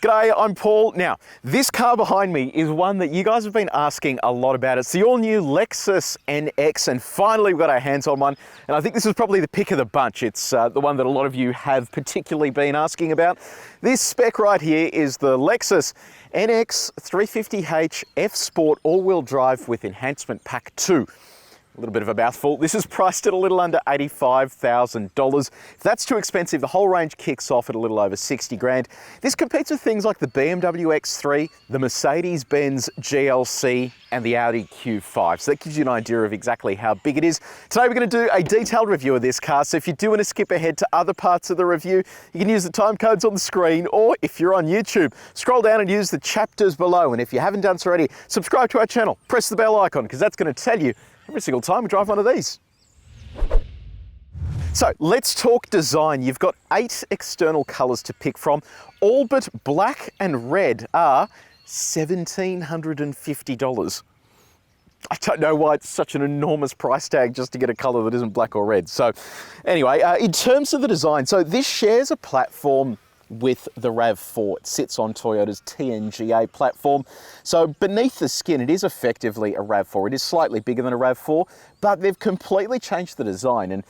G'day, I'm Paul. Now, this car behind me is one that you guys have been asking a lot about. It's the all-new Lexus NX, and finally we've got our hands on one. And I think this is probably the pick of the bunch. It's the one that a lot of you have particularly been asking about. This spec right here is the Lexus NX 350h F Sport all-wheel drive with Enhancement Pack 2. A little bit of a mouthful. This is priced at a little under $85,000. If that's too expensive, the whole range kicks off at a little over 60 grand. This competes with things like the BMW X3, the Mercedes-Benz GLC, and the Audi Q5. So that gives you an idea of exactly how big it is. Today we're going to do a detailed review of this car. So if you do want to skip ahead to other parts of the review, you can use the time codes on the screen, or if you're on YouTube, scroll down and use the chapters below. And if you haven't done so already, subscribe to our channel, press the bell icon, because that's going to tell you every single time we drive one of these. So let's talk design. You've got 8 external colours to pick from. All but black and red are $1,750. I don't know why it's such an enormous price tag just to get a colour that isn't black or red. So anyway, in terms of the design, so this shares a platform with the Rav4. It sits on Toyota's TNGA platform. So beneath the skin, it is effectively a Rav4. It is slightly bigger than a Rav4, but they've completely changed the design. And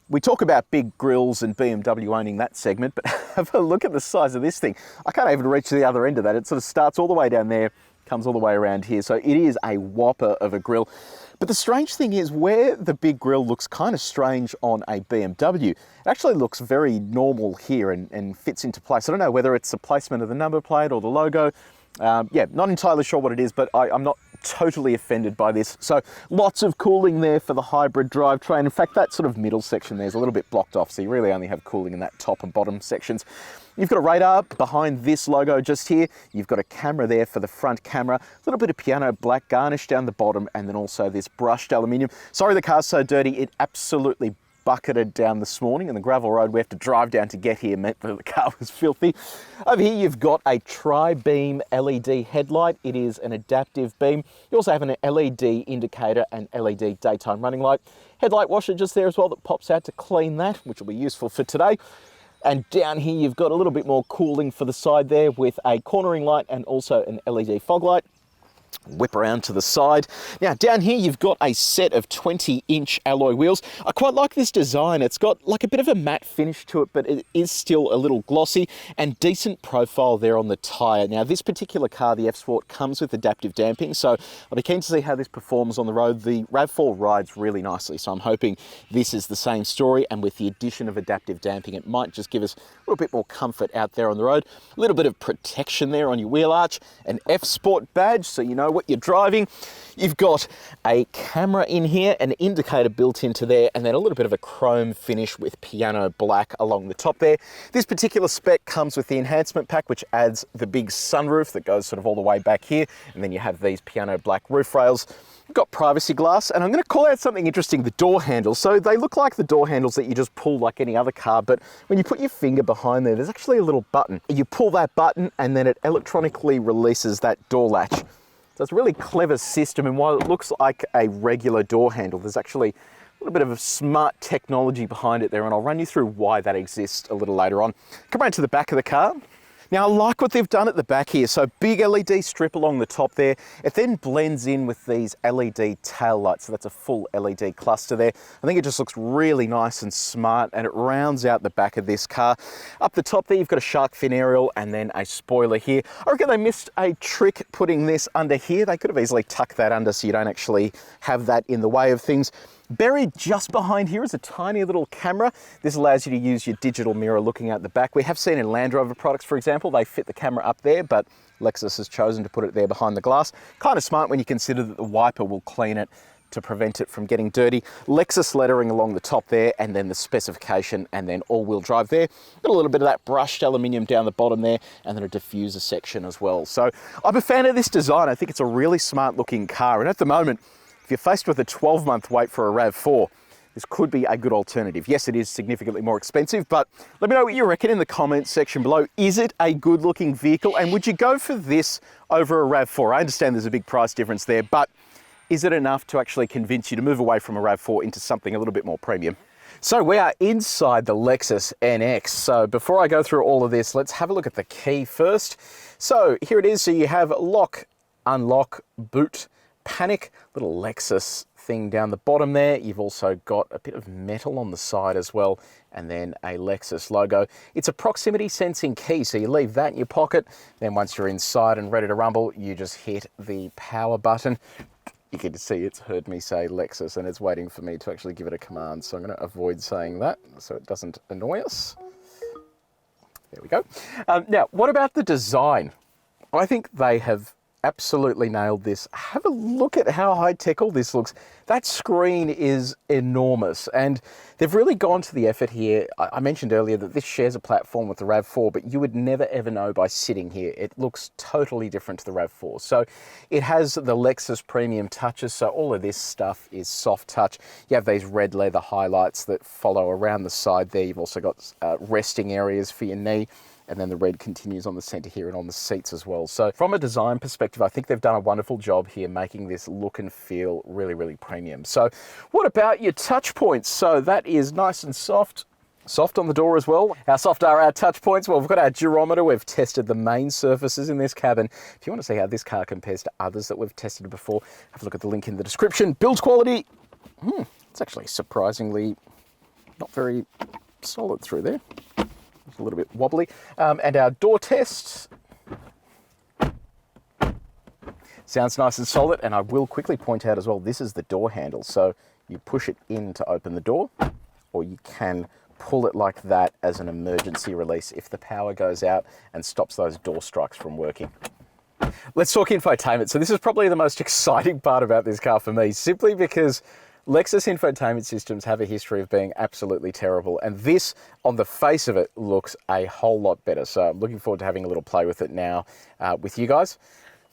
we talk about big grills and BMW owning that segment, but have a look at the size of this thing. I can't even reach the other end of that. It sort of starts all the way down there, comes all the way around here. So it is a whopper of a grill. But the strange thing is, where the big grille looks kind of strange on a BMW, it actually looks very normal here and fits into place. I don't know whether it's the placement of the number plate or the logo. Yeah, not entirely sure what it is, but I'm not totally offended by this. So lots of cooling there for the hybrid drivetrain. In fact, that sort of middle section there is a little bit blocked off, so you really only have cooling in that top and bottom sections. You've got a radar behind this logo just here. You've got a camera there for the front camera, a little bit of piano black garnish down the bottom, and then also this brushed aluminium. Sorry the car's so dirty, it absolutely bucketed down this morning, and the gravel road we have to drive down to get here meant that the car was filthy. Over here you've got a tri-beam LED headlight. It is an adaptive beam. You also have an LED indicator and LED daytime running light. Headlight washer just there as well that pops out to clean that, which will be useful for today. And down here you've got a little bit more cooling for the side there with a cornering light and also an LED fog light. Whip around to the side. Now down here you've got a set of 20-inch alloy wheels. I quite like this design. It's got like a bit of a matte finish to it, but it is still a little glossy, and decent profile there on the tyre. Now this particular car, the F Sport, comes with adaptive damping, so I'll be keen to see how this performs on the road. The Rav4 rides really nicely, so I'm hoping this is the same story, and with the addition of adaptive damping it might just give us a little bit more comfort out there on the road. A little bit of protection there on your wheel arch, an F Sport badge so you know what you're driving. You've got a camera in here, an indicator built into there, and then a little bit of a chrome finish with piano black along the top there. This particular spec comes with the enhancement pack, which adds the big sunroof that goes sort of all the way back here, and then you have these piano black roof rails. You've got privacy glass, and I'm going to call out something interesting, the door handles. So they look like the door handles that you just pull like any other car, but when you put your finger behind there, there's actually a little button. You pull that button and then it electronically releases that door latch. So it's a really clever system, and while it looks like a regular door handle, there's actually a little bit of a smart technology behind it there, and I'll run you through why that exists a little later on. Come around to the back of the car. Now I like what they've done at the back here. So big LED strip along the top there. It then blends in with these LED tail lights. So that's a full LED cluster there. I think it just looks really nice and smart, and it rounds out the back of this car. Up the top there, you've got a shark fin aerial and then a spoiler here. I reckon they missed a trick putting this under here. They could have easily tucked that under so you don't actually have that in the way of things. Buried just behind here is a tiny little camera. This allows you to use your digital mirror looking out the back. We have seen in Land Rover products, for example, they fit the camera up there, but Lexus has chosen to put it there behind the glass. Kind of smart when you consider that the wiper will clean it to prevent it from getting dirty. Lexus lettering along the top there, and then the specification, and then all-wheel drive there. Got a little bit of that brushed aluminium down the bottom there, and then a diffuser section as well. So I'm a fan of this design. I think it's a really smart looking car, and at the moment, if you're faced with a 12-month wait for a Rav4, this could be a good alternative. Yes, it is significantly more expensive, but let me know what you reckon in the comments section below. Is it a good looking vehicle, and would you go for this over a Rav4? I understand there's a big price difference there, but is it enough to actually convince you to move away from a Rav4 into something a little bit more premium? So we are inside the Lexus NX. So before I go through all of this, let's have a look at the key first. So here it is. So you have lock, unlock, boot, panic, little Lexus thing down the bottom there. You've also got a bit of metal on the side as well, and then a Lexus logo. It's a proximity sensing key, so you leave that in your pocket. Then once you're inside and ready to rumble, you just hit the power button. You can see it's heard me say Lexus and it's waiting for me to actually give it a command. So I'm going to avoid saying that so it doesn't annoy us. There we go. Now, what about the design? I think they have absolutely nailed this. Have a look at how high-tech all this looks. That screen is enormous, and they've really gone to the effort here. I mentioned earlier that this shares a platform with the Rav4, but you would never ever know by sitting here. It looks totally different to the Rav4. So it has the Lexus premium touches, so all of this stuff is soft touch. You have these red leather highlights that follow around the side there. You've also got resting areas for your knee. And then the red continues on the center here and on the seats as well. So from a design perspective, I think they've done a wonderful job here making this look and feel really, really premium. So what about your touch points? So that is nice and soft. Soft on the door as well. How soft are our touch points? Well, we've got our durometer. We've tested the main surfaces in this cabin. If you want to see how this car compares to others that we've tested before, have a look at the link in the description. Build quality. It's actually surprisingly not very solid through there. A little bit wobbly. And our door test sounds nice and solid. And I will quickly point out as well, this is the door handle. So you push it in to open the door, or you can pull it like that as an emergency release if the power goes out and stops those door strikes from working. Let's talk infotainment. So this is probably the most exciting part about this car for me, simply because Lexus infotainment systems have a history of being absolutely terrible, and this, on the face of it, looks a whole lot better. So I'm looking forward to having a little play with it now with you guys.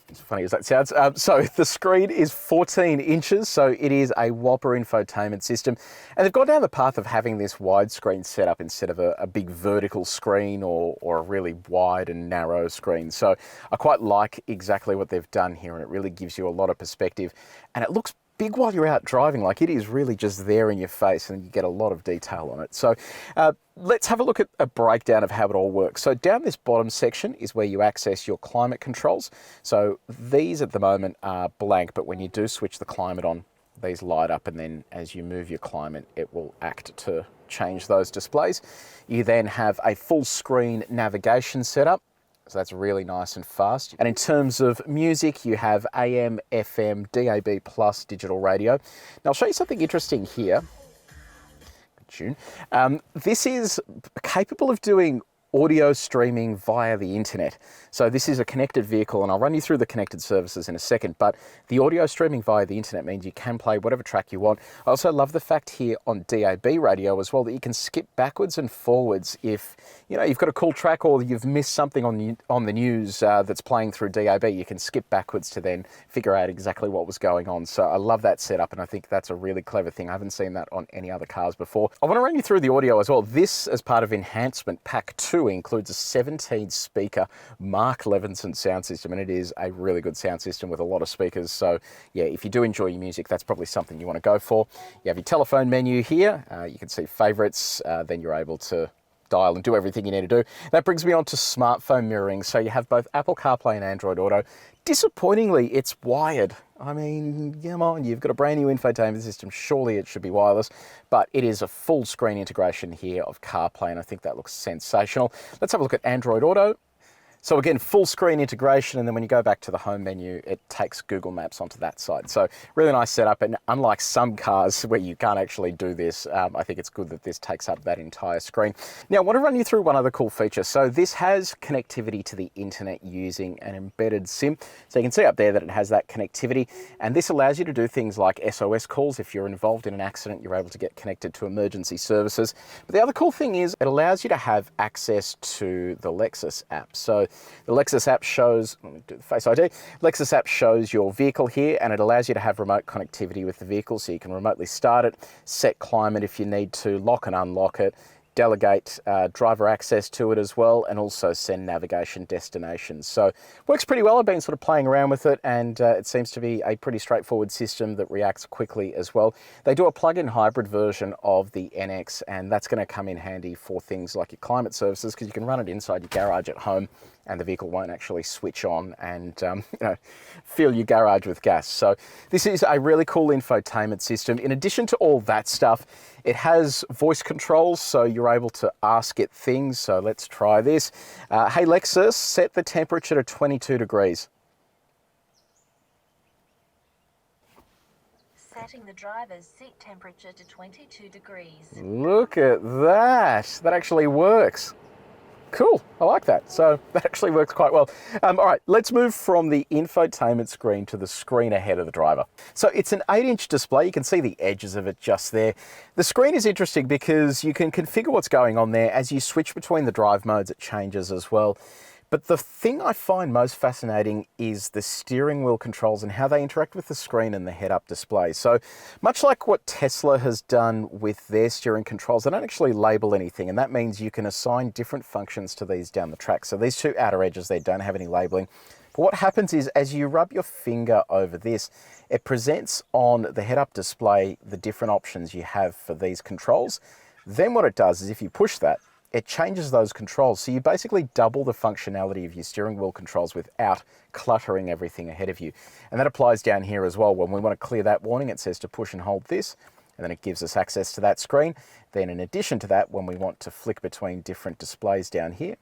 As funny as that sounds. So the screen is 14 inches, so it is a whopper infotainment system. And they've gone down the path of having this widescreen setup instead of a big vertical screen or a really wide and narrow screen. So I quite like exactly what they've done here, and it really gives you a lot of perspective. And it looks big while you're out driving. Like, it is really just there in your face, and you get a lot of detail on it. So let's have a look at a breakdown of how it all works. So down this bottom section is where you access your climate controls. So these at the moment are blank, but when you do switch the climate on, these light up, and then as you move your climate, it will act to change those displays. You then have a full screen navigation setup. So that's really nice and fast. And in terms of music, you have AM, FM, DAB+, digital radio. Now I'll show you something interesting here. Good tune. This is capable of doing audio streaming via the internet. So this is a connected vehicle, and I'll run you through the connected services in a second, but the audio streaming via the internet means you can play whatever track you want. I also love the fact here on DAB radio as well that you can skip backwards and forwards if you've got a cool track or you've missed something on the news that's playing through DAB. You can skip backwards to then figure out exactly what was going on. So I love that setup, and I think that's a really clever thing. I haven't seen that on any other cars before. I want to run you through the audio as well. This, as part of Enhancement Pack 2, includes a 17-speaker Mark Levinson sound system, and it is a really good sound system with a lot of speakers. So yeah, if you do enjoy your music, that's probably something you want to go for. You have your telephone menu here. You can see favorites. Then you're able to dial and do everything you need to do. That brings me on to smartphone mirroring. So you have both Apple CarPlay and Android Auto. Disappointingly, it's wired. I mean, come on, you've got a brand new infotainment system. Surely it should be wireless, but it is a full screen integration here of CarPlay, and I think that looks sensational. Let's have a look at Android Auto. So again, full screen integration, and then when you go back to the home menu, it takes Google Maps onto that side. So really nice setup, and unlike some cars where you can't actually do this, I think it's good that this takes up that entire screen. Now I want to run you through one other cool feature. So this has connectivity to the internet using an embedded SIM. So you can see up there that it has that connectivity, and this allows you to do things like SOS calls. If you're involved in an accident, you're able to get connected to emergency services. But the other cool thing is it allows you to have access to the Lexus app. So the Lexus app shows, let me do the Face ID. Lexus app shows your vehicle here, and it allows you to have remote connectivity with the vehicle, so you can remotely start it, set climate if you need to, lock and unlock it. delegate driver access to it as well, and also send navigation destinations. So works pretty well. I've been sort of playing around with it, and it seems to be a pretty straightforward system that reacts quickly as well. They do a plug-in hybrid version of the NX, and that's going to come in handy for things like your climate services, because you can run it inside your garage at home and the vehicle won't actually switch on and fill your garage with gas. So this is a really cool infotainment system. In addition to all that stuff, it has voice controls, so you're able to ask it things. So let's try this. Hey Lexus, set the temperature to 22 degrees. Setting the driver's seat temperature to 22 degrees. Look at that. That actually works. Cool, I like that. So that actually works quite well. All right, let's move from the infotainment screen to the screen ahead of the driver. So it's an 8-inch display. You can see the edges of it just there. The screen is interesting because you can configure what's going on there. As you switch between the drive modes, it changes as well. But the thing I find most fascinating is the steering wheel controls and how they interact with the screen and the head-up display. So much like what Tesla has done with their steering controls, they don't actually label anything, and that means you can assign different functions to these down the track. So these two outer edges, they don't have any labeling. But what happens is, as you rub your finger over this, it presents on the head-up display the different options you have for these controls. Then what it does is, if you push that, it changes those controls. So you basically double the functionality of your steering wheel controls without cluttering everything ahead of you. And that applies down here as well. When we want to clear that warning, it says to push and hold this, and then it gives us access to that screen. Then in addition to that, when we want to flick between different displays down here,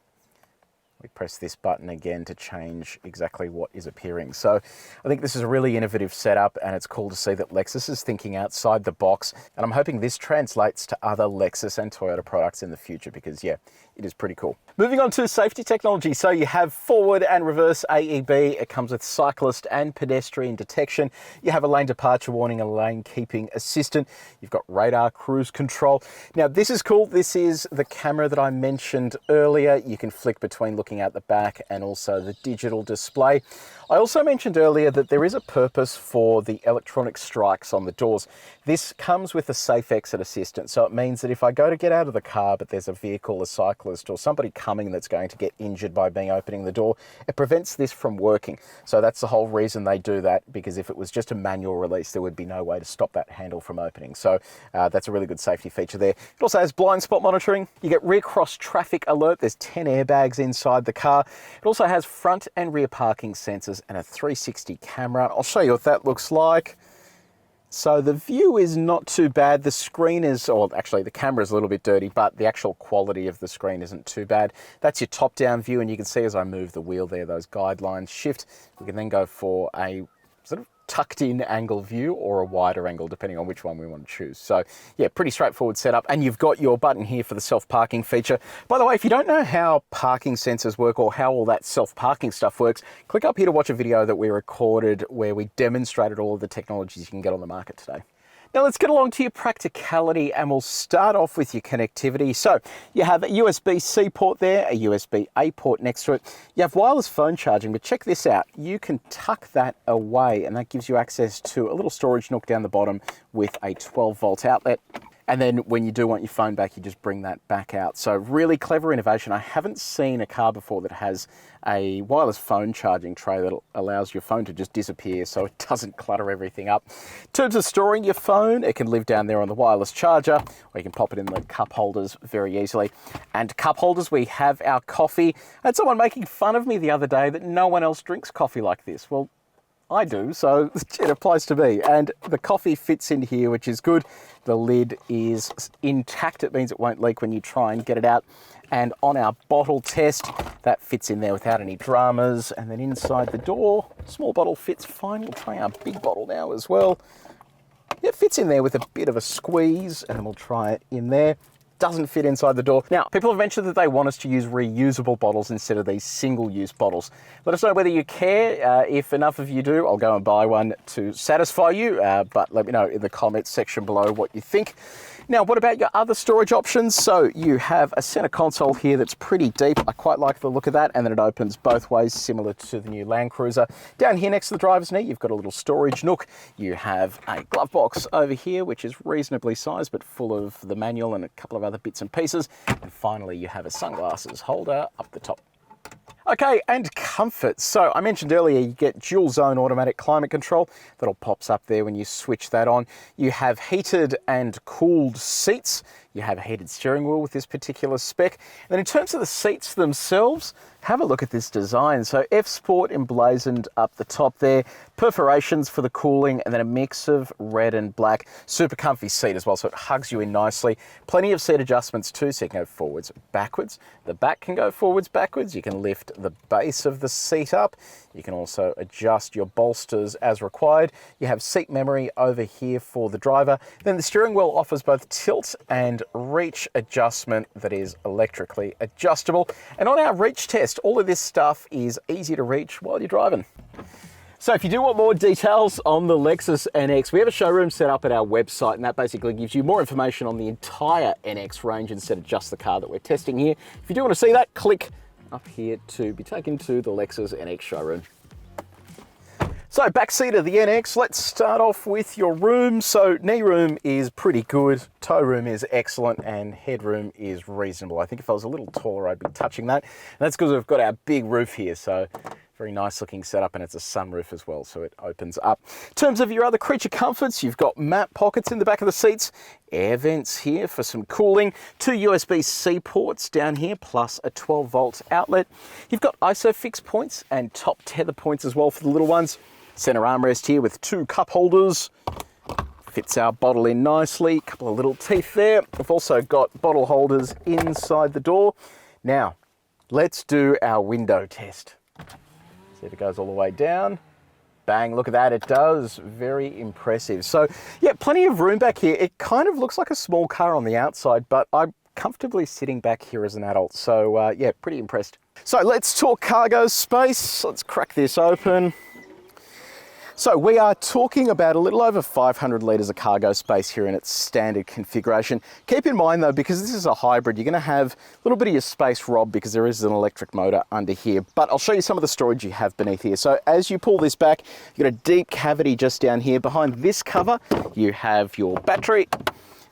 we press this button again to change exactly what is appearing. So I think this is a really innovative setup, and it's cool to see that Lexus is thinking outside the box. And I'm hoping this translates to other Lexus and Toyota products in the future, because yeah, it is pretty cool. Moving on to safety technology. So you have forward and reverse AEB. It comes with cyclist and pedestrian detection. You have a lane departure warning, a lane keeping assistant. You've got radar cruise control. Now this is cool. This is the camera that I mentioned earlier. You can flick between looking out the back and also the digital display. I also mentioned earlier that there is a purpose for the electronic strikes on the doors. This comes with a safe exit assistant. So it means that if I go to get out of the car, but there's a vehicle, a cyclist, or somebody coming that's going to get injured by opening the door, it prevents this from working. So that's the whole reason they do that, because if it was just a manual release, there would be no way to stop that handle from opening. So that's a really good safety feature there. It also has blind spot monitoring. You get rear cross traffic alert. There's 10 airbags inside the car. It also has front and rear parking sensors and a 360 camera. I'll show you what that looks like. So the view is not too bad. The screen is, or actually the camera is a little bit dirty, but the actual quality of the screen isn't too bad. That's your top-down view, and you can see as I move the wheel there, those guidelines shift. We can then go for a sort of tucked-in angle view or a wider angle, depending on which one we want to choose. So yeah, pretty straightforward setup. And you've got your button here for the self-parking feature. By the way, if you don't know how parking sensors work or how all that self-parking stuff works, click up here to watch a video that we recorded where we demonstrated all of the technologies you can get on the market today. Now let's get along to your practicality, and we'll start off with your connectivity. So you have a USB-C port there, a USB-A port next to it. You have wireless phone charging, but check this out. You can tuck that away, and that gives you access to a little storage nook down the bottom with a 12-volt outlet. And then when you do want your phone back, you just bring that back out. So really clever innovation. I haven't seen a car before that has a wireless phone charging tray that allows your phone to just disappear so it doesn't clutter everything up. In terms of storing your phone, it can live down there on the wireless charger, or you can pop it in the cup holders very easily. And cup holders, we have our coffee. I had someone making fun of me the other day that no one else drinks coffee like this. Well, I do, so it applies to me. And the coffee fits in here, which is good. The lid is intact. It means it won't leak when you try and get it out. And on our bottle test, that fits in there without any dramas. And then inside the door, small bottle fits fine. We'll try our big bottle now as well. It fits in there with a bit of a squeeze, and then we'll try it in there. Doesn't fit inside the door. Now, people have mentioned that they want us to use reusable bottles instead of these single-use bottles. Let us know whether you care. If enough of you do, I'll go and buy one to satisfy you, but let me know in the comments section below what you think. Now, what about your other storage options? So you have a center console here that's pretty deep. I quite like the look of that, and then it opens both ways, similar to the new Land Cruiser. Down here next to the driver's knee, you've got a little storage nook. You have a glove box over here, which is reasonably sized, but full of the manual and a couple of other bits and pieces. And finally, you have a sunglasses holder up the top. Okay, and comfort. So I mentioned earlier you get dual zone automatic climate control. That all pops up there when you switch that on. You have heated and cooled seats. You have a heated steering wheel with this particular spec. And then in terms of the seats themselves, have a look at this design. So F Sport emblazoned up the top there, perforations for the cooling, and then a mix of red and black. Super comfy seat as well, so it hugs you in nicely. Plenty of seat adjustments too, so you can go forwards, backwards. The back can go forwards, backwards. You can lift the base of the seat up. You can also adjust your bolsters as required. You have seat memory over here for the driver. Then the steering wheel offers both tilt and reach adjustment that is electrically adjustable. And on our reach test, all of this stuff is easy to reach while you're driving. So if you do want more details on the Lexus NX, we have a showroom set up at our website, and that basically gives you more information on the entire NX range instead of just the car that we're testing here. If you do want to see that, click up here to be taken to the Lexus NX showroom. So backseat of the NX, let's start off with your room. So knee room is pretty good, toe room is excellent, and headroom is reasonable. I think if I was a little taller, I'd be touching that. And that's because we've got our big roof here, so very nice looking setup, and it's a sunroof as well, so it opens up. In terms of your other creature comforts, you've got mat pockets in the back of the seats, air vents here for some cooling, 2 USB-C ports down here, plus a 12-volt outlet. You've got ISOFIX points and top tether points as well for the little ones. Center armrest here with 2 cup holders. Fits our bottle in nicely. Couple of little teeth there. We've also got bottle holders inside the door. Now, let's do our window test. See if it goes all the way down. Bang, look at that, it does. Very impressive. So, yeah, plenty of room back here. It kind of looks like a small car on the outside, but I'm comfortably sitting back here as an adult. So, yeah, pretty impressed. So let's talk cargo space. Let's crack this open. So we are talking about a little over 500 litres of cargo space here in its standard configuration. Keep in mind though, because this is a hybrid, you're going to have a little bit of your space robbed because there is an electric motor under here. But I'll show you some of the storage you have beneath here. So as you pull this back, you've got a deep cavity just down here. Behind this cover, you have your battery.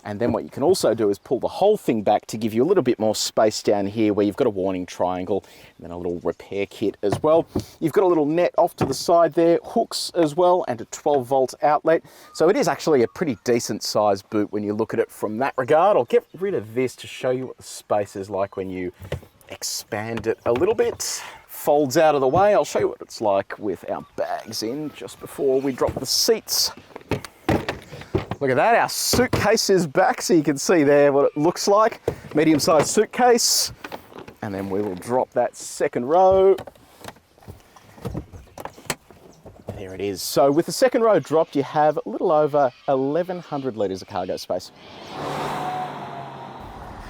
And then what you can also do is pull the whole thing back to give you a little bit more space down here where you've got a warning triangle and then a little repair kit as well. You've got a little net off to the side there, hooks as well, and a 12-volt outlet. So it is actually a pretty decent sized boot when you look at it from that regard. I'll get rid of this to show you what the space is like when you expand it a little bit. Folds out of the way. I'll show you what it's like with our bags in just before we drop the seats. Look at that, our suitcase is back, so you can see there what it looks like. Medium-sized suitcase. And then we will drop that second row. There it is. So with the second row dropped, you have a little over 1,100 litres of cargo space.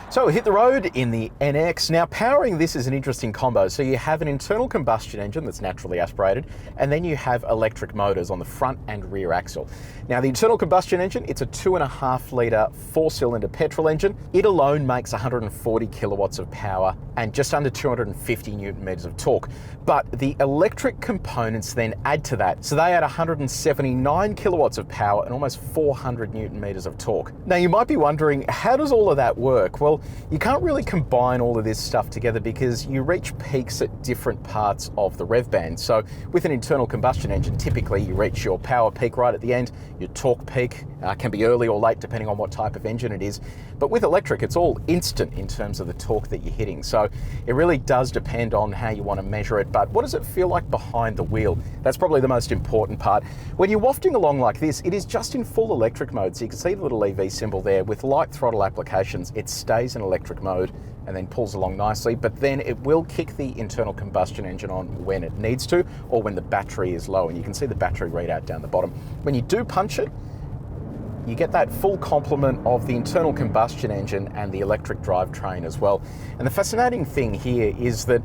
So we hit the road in the NX. Now powering this is an interesting combo. So you have an internal combustion engine that's naturally aspirated, and then you have electric motors on the front and rear axle. Now the internal combustion engine, it's a 2.5 litre 4-cylinder petrol engine. It alone makes 140 kilowatts of power and just under 250 Newton meters of torque. But the electric components then add to that. So they add 179 kilowatts of power and almost 400 Newton meters of torque. Now you might be wondering, how does all of that work? Well, you can't really combine all of this stuff together because you reach peaks at different parts of the rev band. So with an internal combustion engine, typically you reach your power peak right at the end. Your torque peak can be early or late depending on what type of engine it is. But with electric, it's all instant in terms of the torque that you're hitting. So it really does depend on how you want to measure it. But what does it feel like behind the wheel? That's probably the most important part. When you're wafting along like this, it is just in full electric mode. So you can see the little EV symbol there. With light throttle applications, it stays in electric mode and then pulls along nicely, but then it will kick the internal combustion engine on when it needs to or when the battery is low, and you can see the battery readout down the bottom. When you do punch it, you get that full complement of the internal combustion engine and the electric drivetrain as well. And the fascinating thing here is that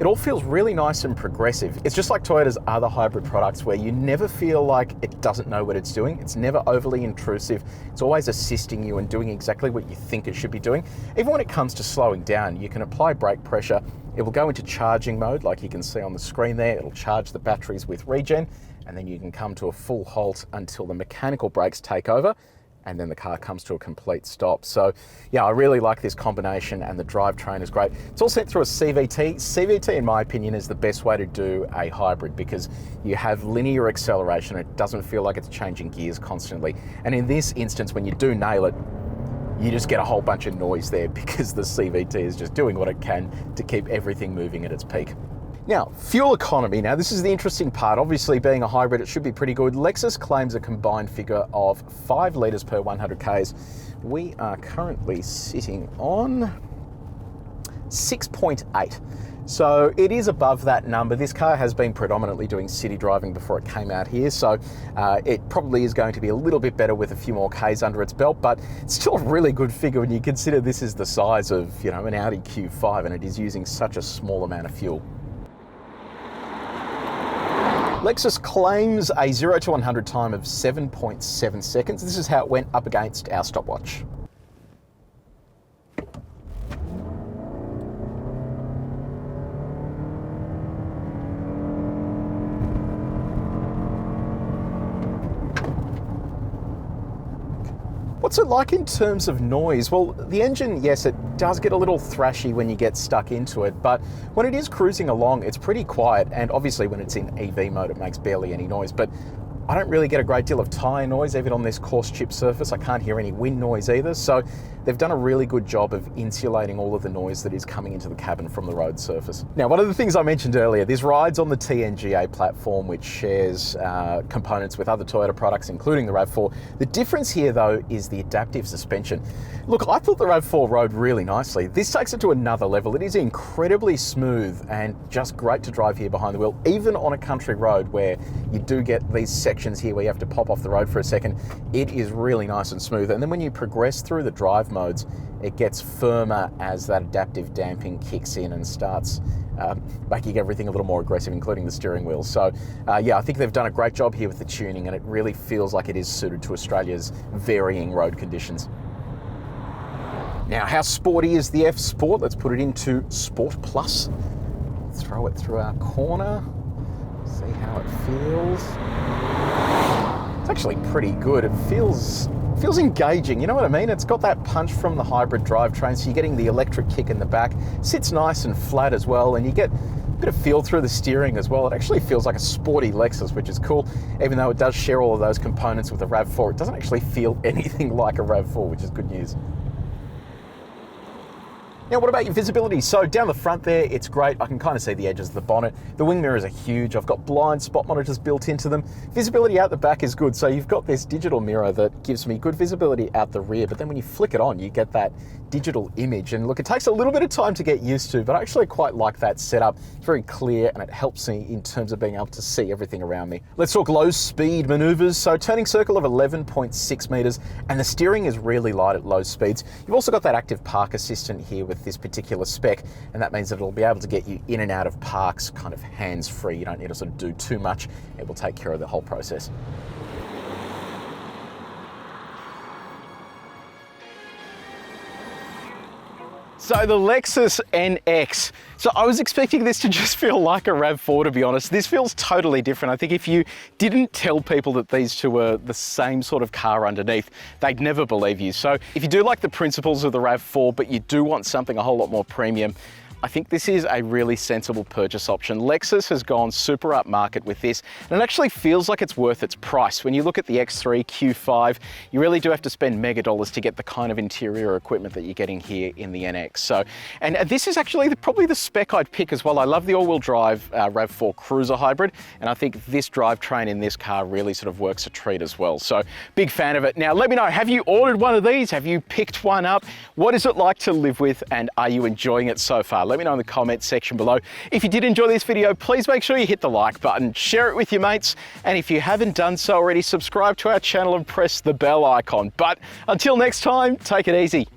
It all feels really nice and progressive. It's just like Toyota's other hybrid products where you never feel like it doesn't know what it's doing. It's never overly intrusive. It's always assisting you and doing exactly what you think it should be doing. Even when it comes to slowing down, you can apply brake pressure. It will go into charging mode, like you can see on the screen there. It'll charge the batteries with regen, and then you can come to a full halt until the mechanical brakes take over, and then the car comes to a complete stop. So yeah, I really like this combination, and the drivetrain is great. It's all sent through a CVT. CVT, in my opinion, is the best way to do a hybrid because you have linear acceleration. It doesn't feel like it's changing gears constantly. And in this instance, when you do nail it, you just get a whole bunch of noise there because the CVT is just doing what it can to keep everything moving at its peak. Now, fuel economy. Now, this is the interesting part. Obviously, being a hybrid, it should be pretty good. Lexus claims a combined figure of 5 litres per 100 Ks. We are currently sitting on 6.8. So it is above that number. This car has been predominantly doing city driving before it came out here, so it probably is going to be a little bit better with a few more Ks under its belt, but it's still a really good figure when you consider this is the size of, you know, an Audi Q5 and it is using such a small amount of fuel. Lexus claims a 0 to 100 time of 7.7 seconds. This is how it went up against our stopwatch. What's it like in terms of noise? Well, the engine, yes, it does get a little thrashy when you get stuck into it, but when it is cruising along, it's pretty quiet. And obviously when it's in EV mode, it makes barely any noise, but I don't really get a great deal of tyre noise, even on this coarse chip surface. I can't hear any wind noise either. So they've done a really good job of insulating all of the noise that is coming into the cabin from the road surface. Now, one of the things I mentioned earlier, this rides on the TNGA platform, which shares components with other Toyota products, including the RAV4. The difference here, though, is the adaptive suspension. Look, I thought the RAV4 rode really nicely. This takes it to another level. It is incredibly smooth and just great to drive here behind the wheel, even on a country road where you do get these sections here where you have to pop off the road for a second. It is really nice and smooth. And then when you progress through the drive modes, it gets firmer as that adaptive damping kicks in and starts making everything a little more aggressive, including the steering wheel. So yeah, I think they've done a great job here with the tuning, and it really feels like it is suited to Australia's varying road conditions. Now, how sporty is the F Sport? Let's put it into Sport Plus. Throw it through our corner. See how it feels. It's actually pretty good. It feels engaging, you know what I mean? It's got that punch from the hybrid drivetrain, so you're getting the electric kick in the back. Sits nice and flat as well, and you get a bit of feel through the steering as well. It actually feels like a sporty Lexus, which is cool. Even though it does share all of those components with the RAV4, it doesn't actually feel anything like a RAV4, which is good news. Now, what about your visibility? So down the front there, it's great. I can kind of see the edges of the bonnet. The wing mirrors are huge. I've got blind spot monitors built into them. Visibility out the back is good. So you've got this digital mirror that gives me good visibility out the rear, but then when you flick it on, you get that digital image. And look, it takes a little bit of time to get used to, but I actually quite like that setup. It's very clear and it helps me in terms of being able to see everything around me. Let's talk low speed maneuvers. So turning circle of 11.6 meters, and the steering is really light at low speeds. You've also got that active park assistant here with this particular spec, and that means that it'll be able to get you in and out of parks kind of hands-free. You don't need to sort of do too much. It will take care of the whole process. So the Lexus NX. So I was expecting this to just feel like a RAV4, to be honest. This feels totally different. I think if you didn't tell people that these two were the same sort of car underneath, they'd never believe you. So if you do like the principles of the RAV4, but you do want something a whole lot more premium, I think this is a really sensible purchase option. Lexus has gone super upmarket with this, and it actually feels like it's worth its price. When you look at the X3, Q5, you really do have to spend mega dollars to get the kind of interior equipment that you're getting here in the NX. So, and this is actually probably the spec I'd pick as well. I love the all-wheel drive RAV4 Cruiser Hybrid, and I think this drivetrain in this car really sort of works a treat as well. So, big fan of it. Now, let me know, have you ordered one of these? Have you picked one up? What is it like to live with, and are you enjoying it so far? Let me know in the comments section below. If you did enjoy this video, please make sure you hit the like button, share it with your mates, and if you haven't done so already, subscribe to our channel and press the bell icon. But until next time, take it easy.